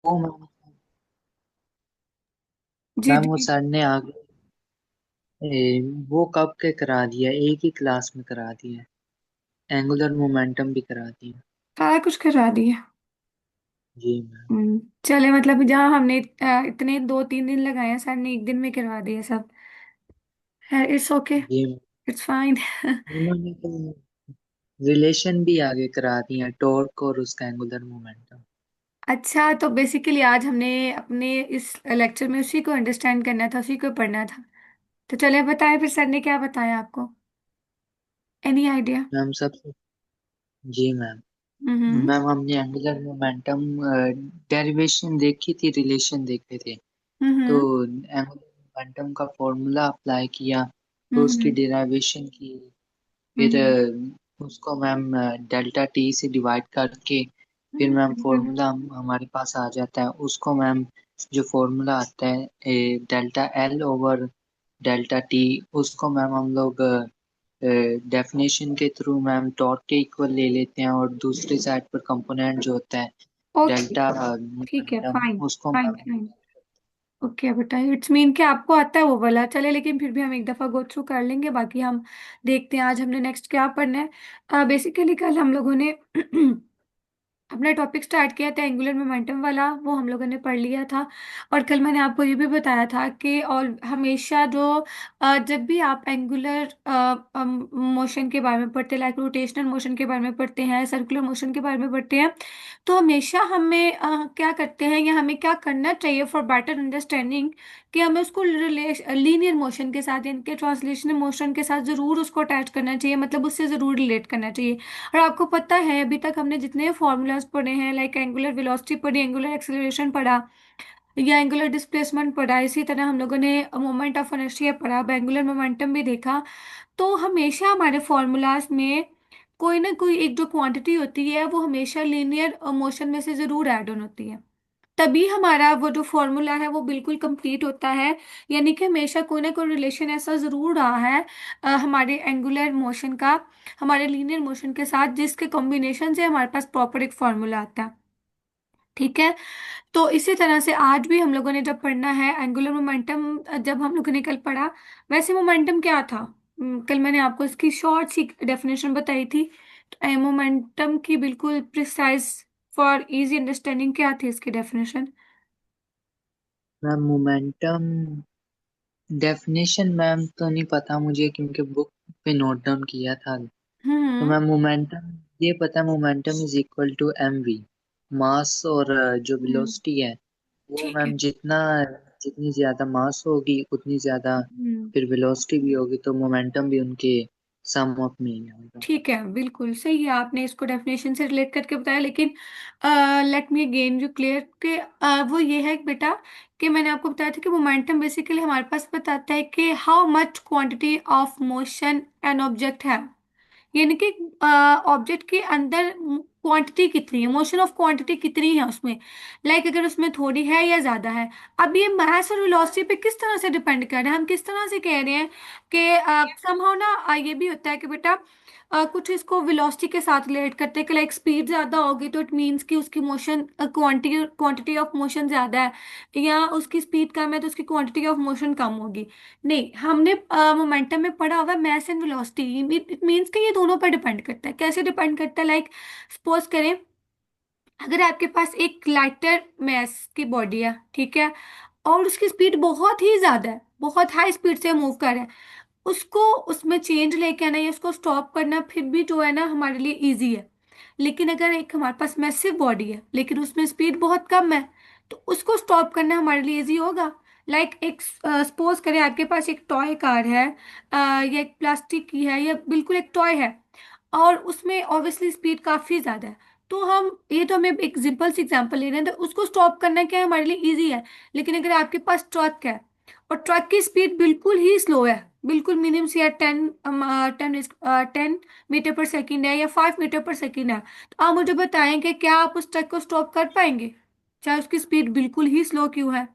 Ma'am, जी ma'am वो जी। Sir ने आगे वो कब के करा दिया, एक ही क्लास में करा दिया। एंगुलर मोमेंटम भी करा दिया। सारा कुछ करा दिया। जी मैम। चले, मतलब जहाँ हमने इतने 2-3 दिन लगाए हैं, सर ने एक दिन में करवा दिया सब है। It's okay. जी मैम। It's fine. उन्होंने तो रिलेशन भी आगे करा दिया, टॉर्क और उसका एंगुलर मोमेंटम। अच्छा, तो बेसिकली आज हमने अपने इस लेक्चर में उसी को अंडरस्टैंड करना था, उसी को पढ़ना था। तो चलिए बताएं फिर सर ने क्या बताया आपको। Any idea? मैम सबसे जी मैम। हम्म। मैम हमने एंगुलर मोमेंटम डेरिवेशन देखी थी, रिलेशन देखे थे। तो हम्म। एंगुलर मोमेंटम का फॉर्मूला अप्लाई किया, तो उसकी हम्म। डेरिवेशन की। फिर हम्म। उसको मैम डेल्टा टी से डिवाइड करके फिर मैम हम्म। फॉर्मूला हमारे पास आ जाता है। उसको मैम जो फॉर्मूला आता है delta L over delta T, उसको मैम हम लोग डेफिनेशन के थ्रू मैम टॉर्क के इक्वल ले लेते हैं, और दूसरी साइड पर कंपोनेंट जो होता है ओके। डेल्टा ठीक है, मोमेंटम, फाइन। उसको फाइन मैम। फाइन। ओके बेटा, इट्स मीन कि आपको आता है वो वाला। चले, लेकिन फिर भी हम एक दफा गो थ्रू कर लेंगे, बाकी हम देखते हैं आज हमने नेक्स्ट क्या पढ़ना है। बेसिकली कल हम लोगों ने अपना टॉपिक स्टार्ट किया था एंगुलर मोमेंटम वाला, वो हम लोगों ने पढ़ लिया था। और कल मैंने आपको ये भी बताया था कि और हमेशा जो जब भी आप एंगुलर मोशन के बारे में पढ़ते हैं, लाइक रोटेशनल मोशन के बारे में पढ़ते हैं, सर्कुलर मोशन के बारे में पढ़ते हैं, तो हमेशा हमें क्या करते हैं या हमें क्या करना चाहिए फॉर बेटर अंडरस्टैंडिंग, कि हमें उसको लीनियर मोशन के साथ यानी कि ट्रांसलेशनल मोशन के साथ ज़रूर उसको अटैच करना चाहिए, मतलब उससे ज़रूर रिलेट करना चाहिए। और आपको पता है अभी तक हमने जितने फॉर्मूलाज पढ़े हैं, लाइक एंगुलर वेलोसिटी पढ़ी, एंगुलर एक्सेलरेशन पढ़ा, या एंगुलर डिस्प्लेसमेंट पढ़ा, इसी तरह हम लोगों ने मोमेंट ऑफ इनर्शिया पढ़ा, अब एंगुलर मोमेंटम भी देखा। तो हमेशा हमारे फॉर्मूलाज में कोई ना कोई एक जो क्वांटिटी होती है वो हमेशा लीनियर मोशन में से ज़रूर ऐड ऑन होती है। तभी हमारा वो जो फॉर्मूला है वो बिल्कुल कंप्लीट होता है। यानी कि हमेशा कोई ना कोई रिलेशन ऐसा जरूर रहा है हमारे एंगुलर मोशन का हमारे लीनियर मोशन के साथ, जिसके कॉम्बिनेशन से हमारे पास प्रॉपर एक फॉर्मूला आता है। ठीक है। तो इसी तरह से आज भी हम लोगों ने जब पढ़ना है एंगुलर मोमेंटम, जब हम लोगों ने कल पढ़ा, वैसे मोमेंटम क्या था, कल मैंने आपको इसकी शॉर्ट सी डेफिनेशन बताई थी। तो मोमेंटम की बिल्कुल प्रिसाइज फॉर इजी अंडरस्टैंडिंग क्या थी इसकी definition? Ma'am momentum definition ma'am तो नहीं पता मुझे, क्योंकि बुक पे नोट डाउन किया था। तो हम्म। मैम मोमेंटम ये पता है, momentum is equal to M V, mass. और जो हम्म। वेलोसिटी है वो ठीक है। मैम जितनी ज्यादा मास होगी उतनी ज्यादा हम्म। फिर वेलोसिटी भी होगी, तो मोमेंटम भी उनके सम अप में ही होगा। ठीक है, बिल्कुल सही है, आपने इसको डेफिनेशन से रिलेट करके बताया, लेकिन let me again you clear के वो ये है कि बेटा, कि मैंने आपको बताया था कि मोमेंटम बेसिकली हमारे पास बताता है कि how much quantity of motion an object है, यानी कि ऑब्जेक्ट के अंदर क्वांटिटी कितनी है, मोशन ऑफ क्वांटिटी कितनी है उसमें, लाइक अगर उसमें थोड़ी है या ज्यादा है। अब ये मास और वेलोसिटी पे किस तरह से डिपेंड कर रहे हैं, हम किस तरह से कह रहे हैं कि समहाउ ना ये भी होता है कि बेटा कुछ इसको वेलोसिटी के साथ रिलेट करते हैं कि लाइक स्पीड ज्यादा होगी तो इट मीन्स कि उसकी motion quantity quantity of motion ज्यादा है, या उसकी स्पीड कम है तो उसकी क्वांटिटी ऑफ मोशन कम होगी। नहीं, हमने मोमेंटम में पढ़ा हुआ mass and velocity, it means कि ये दोनों पर डिपेंड करता है। कैसे डिपेंड करता है, लाइक सपोज करें अगर आपके पास एक लाइटर मैस की बॉडी है, ठीक है, और उसकी स्पीड बहुत ही ज्यादा है, बहुत हाई स्पीड से मूव कर रहा है, उसको उसमें चेंज लेके आना या उसको स्टॉप करना फिर भी जो है ना हमारे लिए इजी है। लेकिन अगर एक हमारे पास मैसिव बॉडी है लेकिन उसमें स्पीड बहुत कम है, तो उसको स्टॉप करना हमारे लिए इजी होगा। लाइक एक सपोज करें आपके पास एक टॉय कार है, या एक प्लास्टिक की है, या बिल्कुल एक टॉय है, और उसमें ऑब्वियसली स्पीड काफी ज्यादा है। तो हम ये तो हमें एक सिंपल सी एग्जांपल ले रहे हैं, तो उसको स्टॉप करना क्या है हमारे लिए इजी है। लेकिन अगर आपके पास ट्रक है और ट्रक की स्पीड बिल्कुल ही स्लो है, बिल्कुल मिनिमम से 10 मीटर पर सेकेंड है या 5 मीटर पर सेकेंड है, तो आप मुझे बताएं कि क्या आप उस ट्रक को स्टॉप कर पाएंगे, चाहे उसकी स्पीड बिल्कुल ही स्लो क्यों है।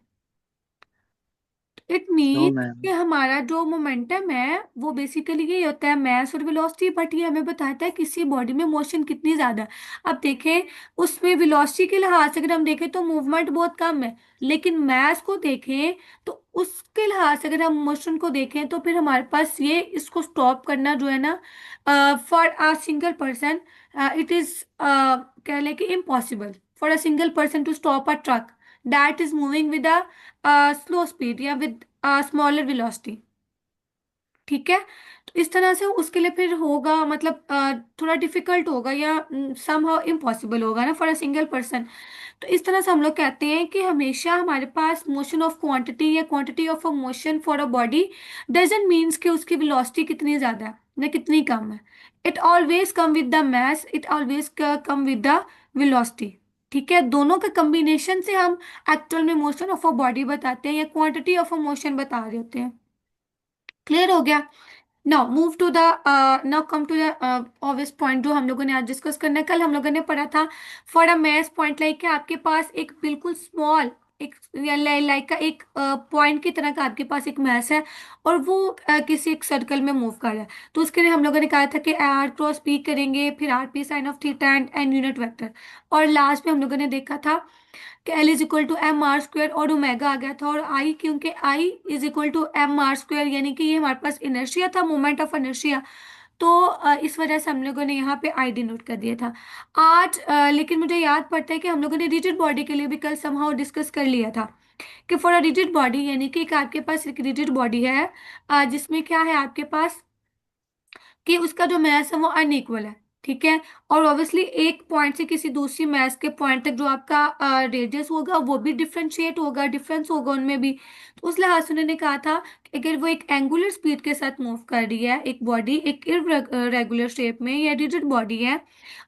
इट नो मीन कि मैम। हमारा जो मोमेंटम है वो बेसिकली ये होता है मैस और वेलोसिटी, बट ये हमें बताता है किसी बॉडी में मोशन कितनी ज्यादा है। अब देखें, उसमें वेलोसिटी के लिहाज से अगर हम देखें तो मूवमेंट बहुत कम है, लेकिन मैस को देखें तो उसके लिहाज से अगर हम मोशन को देखें तो फिर हमारे पास ये इसको स्टॉप करना जो है ना, for a single person it is कह लें कि impossible for a single person to stop a truck that is moving with a slow speed या विद स्मॉलर वेलोसिटी। ठीक है, तो इस तरह से उसके लिए फिर होगा मतलब थोड़ा डिफिकल्ट होगा या समहाउ इम्पॉसिबल होगा ना फॉर अ सिंगल पर्सन। तो इस तरह से हम लोग कहते हैं कि हमेशा हमारे पास मोशन ऑफ क्वांटिटी या quantity of a motion for a body doesn't means कि उसकी वेलोसिटी कितनी ज्यादा है या कितनी कम है। It always come with the mass, it always come with the velocity. ठीक है, दोनों के कम्बिनेशन से हम एक्चुअल में मोशन ऑफ अ बॉडी बताते हैं या क्वांटिटी ऑफ अ मोशन बता रहे होते हैं। क्लियर हो गया? Now move to the now come to the obvious point जो हम लोगों ने आज डिस्कस करना है। कल हम लोगों ने पढ़ा था for a math point like आपके पास एक बिल्कुल स्मॉल एक लाइक का एक पॉइंट की तरह का आपके पास एक मैस है और वो किसी एक सर्कल में मूव कर रहा है। तो उसके लिए हम लोगों ने कहा था कि आर क्रॉस पी करेंगे, फिर R P sine of theta and unit vector. और लास्ट में हम लोगों ने देखा था कि L is equal to M R square और ओमेगा आ गया था, और आई क्योंकि I is equal to M R square यानी कि ये हमारे पास इनर्शिया था, मोमेंट ऑफ इनर्शिया। तो इस वजह से हम लोगों ने यहाँ पे आई डिनोट कर दिया था आज। लेकिन मुझे याद पड़ता है कि हम लोगों ने रिजिड बॉडी के लिए भी कल समहाउ डिस्कस कर लिया था कि फॉर अ रिजिड बॉडी यानी कि एक आपके पास एक रिजिड बॉडी है जिसमें क्या है आपके पास कि उसका जो मैस है वो अनइक्वल है। ठीक है, और ऑब्वियसली एक पॉइंट से किसी दूसरी मैस के पॉइंट तक जो आपका रेडियस होगा वो भी डिफरेंशिएट होगा, डिफरेंस होगा उनमें भी। तो उस लिहाज से उन्होंने कहा था कि अगर वो एक एंगुलर स्पीड के साथ मूव कर रही है एक बॉडी एक इरेगुलर शेप में या रिजिड बॉडी है,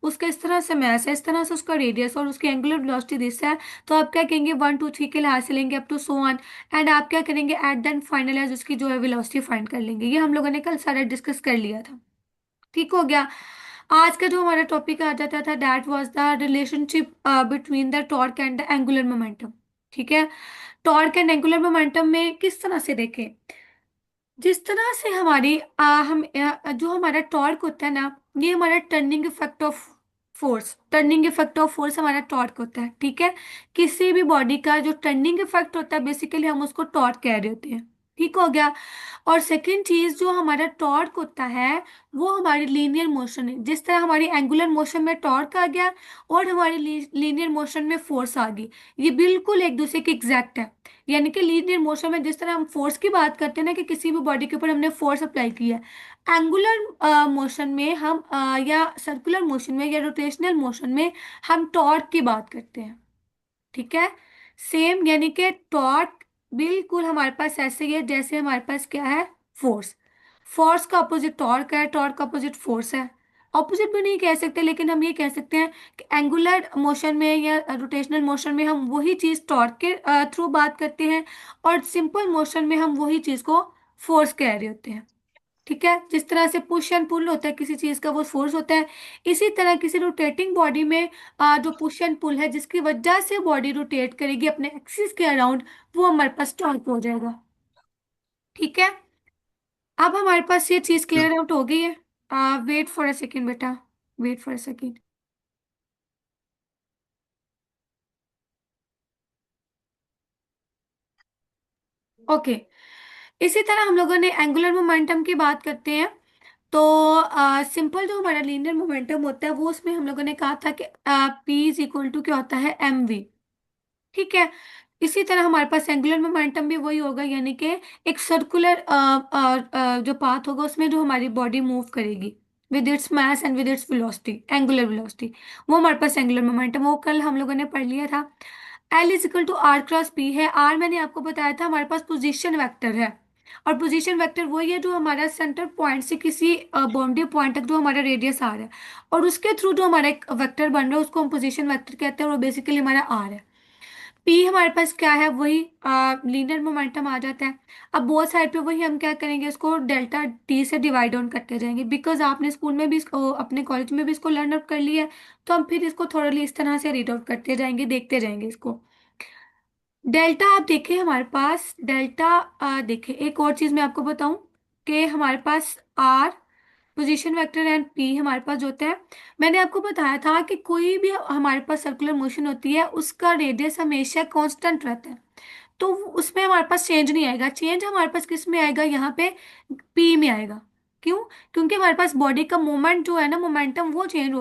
उसका इस तरह से मैस है, इस तरह से उसका रेडियस और उसकी एंगुलर वेलोसिटी दिस है, तो आप क्या कहेंगे 1 2 3 के लिहाज से लेंगे up to so on, and आप क्या करेंगे एट देन फाइनलाइज उसकी जो है वेलोसिटी फाइंड कर लेंगे। ये हम लोगों ने कल सारा डिस्कस कर लिया था। ठीक हो गया? आज का जो हमारा टॉपिक आ जाता था that was the relationship between the torque and the angular momentum. ठीक है, टॉर्क एंड एंगुलर मोमेंटम में किस तरह से देखें, जिस तरह से हमारी जो हमारा टॉर्क होता है ना, ये हमारा turning effect of force, turning effect of force हमारा टॉर्क होता है। ठीक है, किसी भी बॉडी का जो टर्निंग इफेक्ट होता है बेसिकली हम उसको टॉर्क कह रहे होते हैं। ठीक हो गया? और सेकंड चीज जो हमारा टॉर्क होता है वो हमारी लीनियर मोशन है, जिस तरह हमारी एंगुलर मोशन में टॉर्क आ गया और हमारी लीनियर मोशन में फोर्स आ गई, ये बिल्कुल एक दूसरे के एग्जैक्ट है। यानी कि लीनियर मोशन में जिस तरह हम फोर्स की बात करते हैं ना कि किसी भी बॉडी के ऊपर हमने फोर्स अप्लाई किया है, एंगुलर मोशन में हम या सर्कुलर मोशन में या रोटेशनल मोशन में हम टॉर्क की बात करते हैं। ठीक है, सेम यानी कि टॉर्क बिल्कुल हमारे पास ऐसे ही है जैसे हमारे पास क्या है फोर्स। फोर्स का अपोजिट टॉर्क है, टॉर्क का अपोजिट फोर्स है। ऑपोजिट भी नहीं कह सकते लेकिन हम ये कह सकते हैं कि एंगुलर मोशन में या रोटेशनल मोशन में हम वही चीज टॉर्क के थ्रू बात करते हैं, और सिंपल मोशन में हम वही चीज को फोर्स कह रहे होते हैं। ठीक है, जिस तरह से पुश एंड पुल होता है किसी चीज का वो फोर्स होता है, इसी तरह किसी रोटेटिंग बॉडी में जो पुश एंड पुल है जिसकी वजह से बॉडी रोटेट करेगी अपने एक्सिस के अराउंड, वो हमारे पास टॉर्क हो जाएगा। ठीक है, अब हमारे पास ये चीज क्लियर आउट हो गई है। वेट फॉर अ सेकेंड बेटा, wait for a second. Okay, इसी तरह हम लोगों ने एंगुलर मोमेंटम की बात करते हैं। तो सिंपल जो हमारा लीनियर मोमेंटम होता है वो उसमें हम लोगों ने कहा था कि पी इज इक्वल टू क्या होता है एम वी। ठीक है, इसी तरह हमारे पास एंगुलर मोमेंटम भी वही होगा यानी कि एक सर्कुलर जो पाथ होगा उसमें जो हमारी बॉडी मूव करेगी with its mass and with its velocity, angular velocity, वो हमारे पास एंगुलर मोमेंटम, वो कल हम लोगों ने पढ़ लिया था। L is equal to R cross P है। आर मैंने आपको बताया था हमारे पास पोजीशन वेक्टर है, और पोजीशन वेक्टर वही है जो हमारा सेंटर पॉइंट से किसी बाउंड्री पॉइंट तक जो हमारा रेडियस आर है, और उसके थ्रू जो हमारा एक वेक्टर बन रहा है उसको हम पोजीशन वेक्टर कहते हैं, और वो बेसिकली हमारा आर है। पी हमारे पास क्या है, वही लीनियर मोमेंटम आ जाता है। अब बोथ साइड पे वही हम क्या करेंगे, इसको डेल्टा टी से डिवाइड ऑन करते जाएंगे, बिकॉज आपने स्कूल में भी इसको अपने कॉलेज में भी इसको लर्न आउट कर लिया है। तो हम फिर इसको थोड़ा इस तरह से रीड आउट करते जाएंगे, देखते जाएंगे इसको। डेल्टा आप देखें हमारे पास डेल्टा, देखें एक और चीज मैं आपको बताऊं कि हमारे पास R position vector and P हमारे पास जो होता है, मैंने आपको बताया था कि कोई भी हमारे पास सर्कुलर मोशन होती है उसका रेडियस हमेशा कांस्टेंट रहता है। तो उसमें हमारे पास चेंज नहीं आएगा, चेंज हमारे पास किस में आएगा, यहाँ पे पी में आएगा। क्यों? क्योंकि हमारे पास बॉडी का मोमेंट जो है ना, मोमेंटम वो चेंज